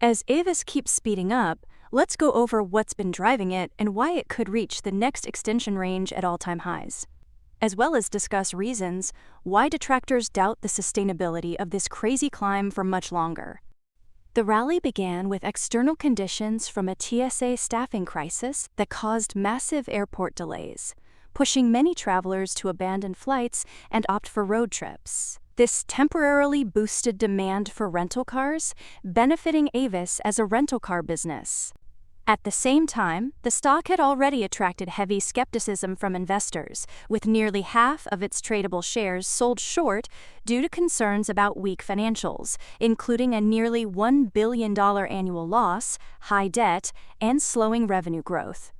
As Avis keeps speeding up, let's go over what's been driving it and why it could reach the next extension range at all-time highs, as well as discuss reasons why detractors doubt the sustainability of this crazy climb for much longer. The rally began with external conditions from a TSA staffing crisis that caused massive airport delays, pushing many travelers to abandon flights and opt for road trips. This temporarily boosted demand for rental cars, benefiting Avis as a rental car business. At the same time, the stock had already attracted heavy skepticism from investors, with nearly half of its tradable shares sold short due to concerns about weak financials, including a nearly $1 billion annual loss, high debt, and slowing revenue growth.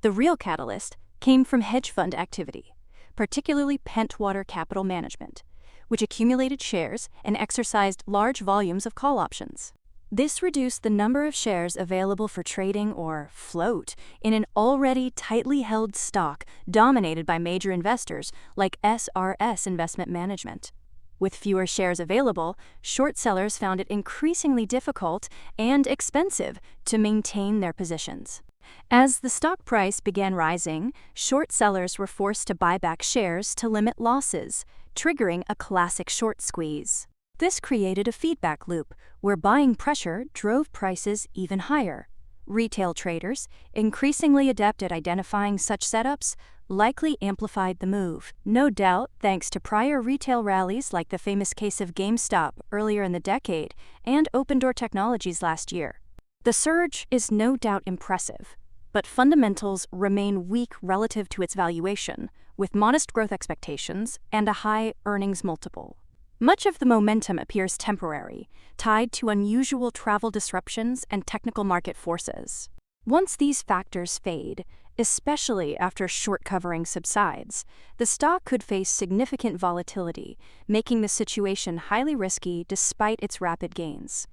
The real catalyst came from hedge fund activity, particularly Pentwater Capital Management, which accumulated shares and exercised large volumes of call options. This reduced the number of shares available for trading or float in an already tightly held stock dominated by major investors like SRS Investment Management. With fewer shares available, short sellers found it increasingly difficult and expensive to maintain their positions. As the stock price began rising, short sellers were forced to buy back shares to limit losses, triggering a classic short squeeze. This created a feedback loop where buying pressure drove prices even higher. Retail traders, increasingly adept at identifying such setups, likely amplified the move, no doubt thanks to prior retail rallies like the famous case of GameStop earlier in the decade and Open Door Technologies last year. The surge is no doubt impressive, but fundamentals remain weak relative to its valuation, with modest growth expectations and a high earnings multiple. Much of the momentum appears temporary, tied to unusual travel disruptions and technical market forces. Once these factors fade, especially after short covering subsides, the stock could face significant volatility, making the situation highly risky despite its rapid gains.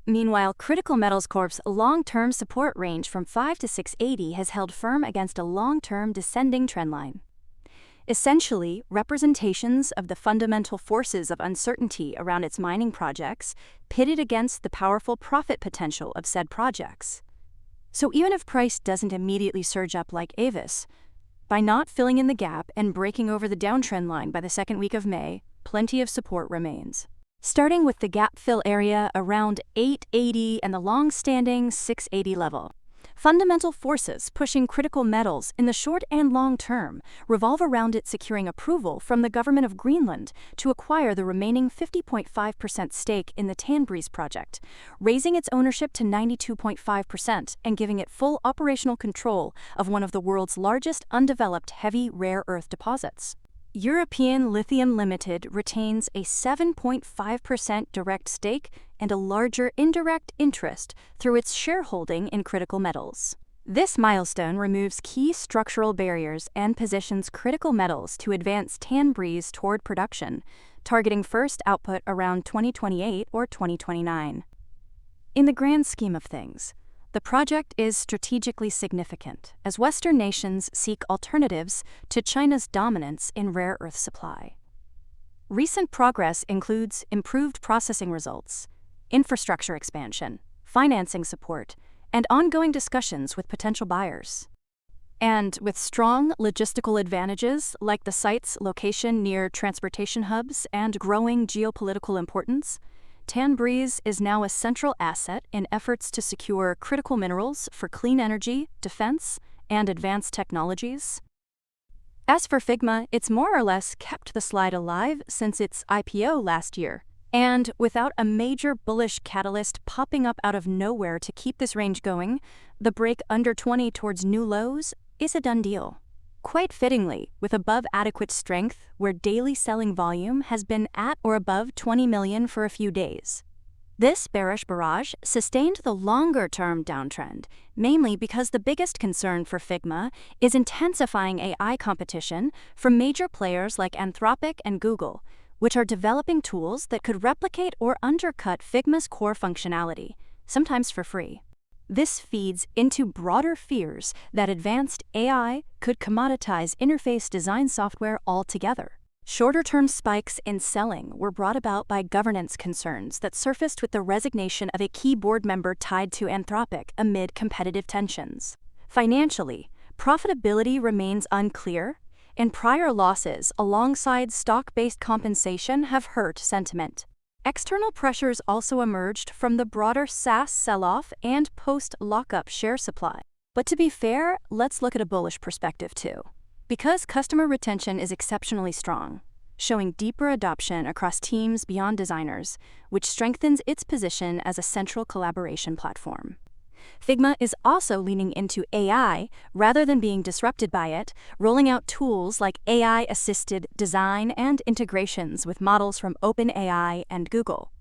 Meanwhile, Critical Metals Corp's long-term support range from 5 to 680 has held firm against a long-term descending trendline. Essentially, representations of the fundamental forces of uncertainty around its mining projects pitted against the powerful profit potential of said projects. So even if price doesn't immediately surge up like Avis, by not filling in the gap and breaking over the downtrend line by the second week of May, plenty of support remains. Starting with the gap fill area around 880 and the long-standing 680 level. Fundamental forces pushing Critical Metals in the short and long term revolve around it securing approval from the government of Greenland to acquire the remaining 50.5% stake in the Tanbreeze project, raising its ownership to 92.5% and giving it full operational control of one of the world's largest undeveloped heavy rare earth deposits. European Lithium Limited retains a 7.5% direct stake and a larger indirect interest through its shareholding in Critical Metals. This milestone removes key structural barriers and positions Critical Metals to advance Tanbreeze toward production, targeting first output around 2028 or 2029. In the grand scheme of things, the project is strategically significant as Western nations seek alternatives to China's dominance in rare earth supply. Recent progress includes improved processing results, infrastructure expansion, financing support, and ongoing discussions with potential buyers. And with strong logistical advantages like the site's location near transportation hubs and growing geopolitical importance, Tanbreeze is now a central asset in efforts to secure critical minerals for clean energy, defense, and advanced technologies. As for Figma, it's more or less kept the slide alive since its IPO last year. And without a major bullish catalyst popping up out of nowhere to keep this range going, the break under 20 towards new lows is a done deal. Quite fittingly, with above adequate strength where daily selling volume has been at or above 20 million for a few days. This bearish barrage sustained the longer-term downtrend, mainly because the biggest concern for Figma is intensifying AI competition from major players like Anthropic and Google, which are developing tools that could replicate or undercut Figma's core functionality, sometimes for free. This feeds into broader fears that advanced AI could commoditize interface design software altogether. Shorter-term spikes in selling were brought about by governance concerns that surfaced with the resignation of a key board member tied to Anthropic amid competitive tensions. Financially, profitability remains unclear, and prior losses alongside stock-based compensation have hurt sentiment. External pressures also emerged from the broader SaaS sell-off and post-lockup share supply. But to be fair, let's look at a bullish perspective too. Because customer retention is exceptionally strong, showing deeper adoption across teams beyond designers, which strengthens its position as a central collaboration platform. Figma is also leaning into AI rather than being disrupted by it, rolling out tools like AI-assisted design and integrations with models from OpenAI and Google.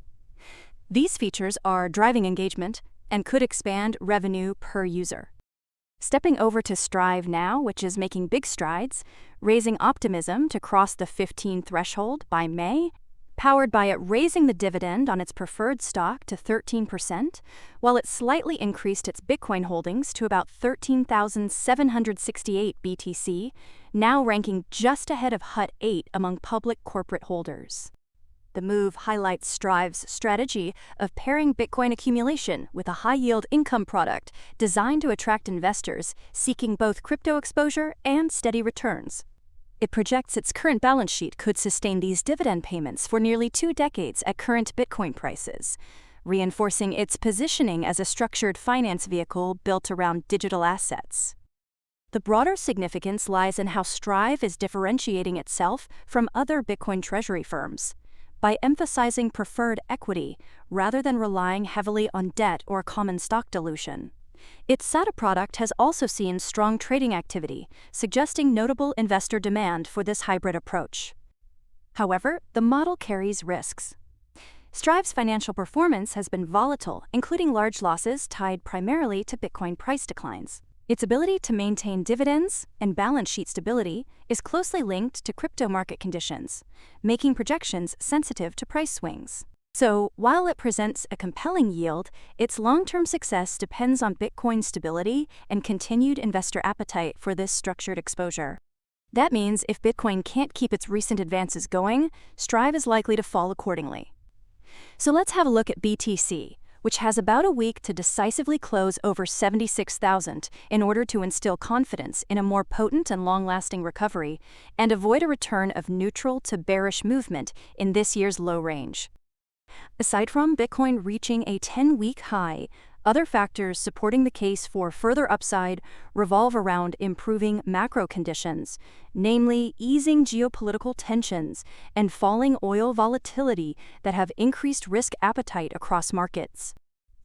These features are driving engagement and could expand revenue per user. Stepping over to Strive now, which is making big strides, raising optimism to cross the 15 threshold by May, powered by it raising the dividend on its preferred stock to 13%, while it slightly increased its Bitcoin holdings to about 13,768 BTC, now ranking just ahead of Hut 8 among public corporate holders. The move highlights Strive's strategy of pairing Bitcoin accumulation with a high-yield income product designed to attract investors seeking both crypto exposure and steady returns. It projects its current balance sheet could sustain these dividend payments for nearly 2 decades at current Bitcoin prices, reinforcing its positioning as a structured finance vehicle built around digital assets. The broader significance lies in how Strive is differentiating itself from other Bitcoin treasury firms. By emphasizing preferred equity rather than relying heavily on debt or common stock dilution. Its SATA product has also seen strong trading activity, suggesting notable investor demand for this hybrid approach. However, the model carries risks. Strive's financial performance has been volatile, including large losses tied primarily to Bitcoin price declines. Its ability to maintain dividends and balance sheet stability is closely linked to crypto market conditions, making projections sensitive to price swings. So, while it presents a compelling yield, its long-term success depends on Bitcoin's stability and continued investor appetite for this structured exposure. That means if Bitcoin can't keep its recent advances going, Strive is likely to fall accordingly. So let's have a look at BTC, which has about a week to decisively close over 76,000 in order to instill confidence in a more potent and long-lasting recovery and avoid a return of neutral to bearish movement in this year's low range. Aside from Bitcoin reaching a 10-week high, other factors supporting the case for further upside revolve around improving macro conditions, namely easing geopolitical tensions and falling oil volatility that have increased risk appetite across markets.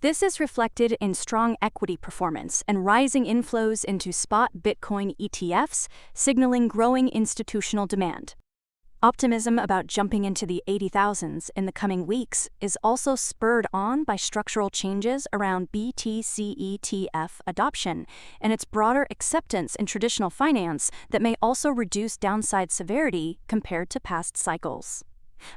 This is reflected in strong equity performance and rising inflows into spot Bitcoin ETFs, signaling growing institutional demand. Optimism about jumping into the 80,000s in the coming weeks is also spurred on by structural changes around BTC ETF adoption and its broader acceptance in traditional finance that may also reduce downside severity compared to past cycles.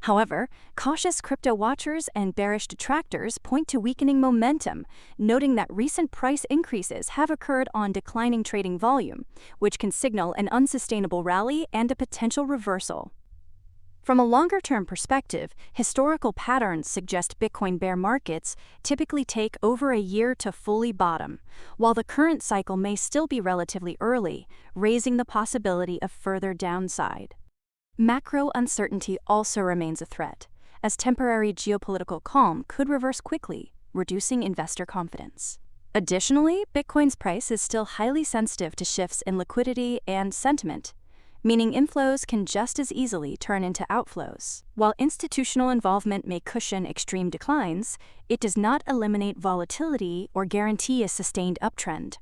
However, cautious crypto watchers and bearish detractors point to weakening momentum, noting that recent price increases have occurred on declining trading volume, which can signal an unsustainable rally and a potential reversal. From a longer-term perspective, historical patterns suggest Bitcoin bear markets typically take over a year to fully bottom, while the current cycle may still be relatively early, raising the possibility of further downside. Macro uncertainty also remains a threat, as temporary geopolitical calm could reverse quickly, reducing investor confidence. Additionally, Bitcoin's price is still highly sensitive to shifts in liquidity and sentiment, meaning inflows can just as easily turn into outflows. While institutional involvement may cushion extreme declines, it does not eliminate volatility or guarantee a sustained uptrend.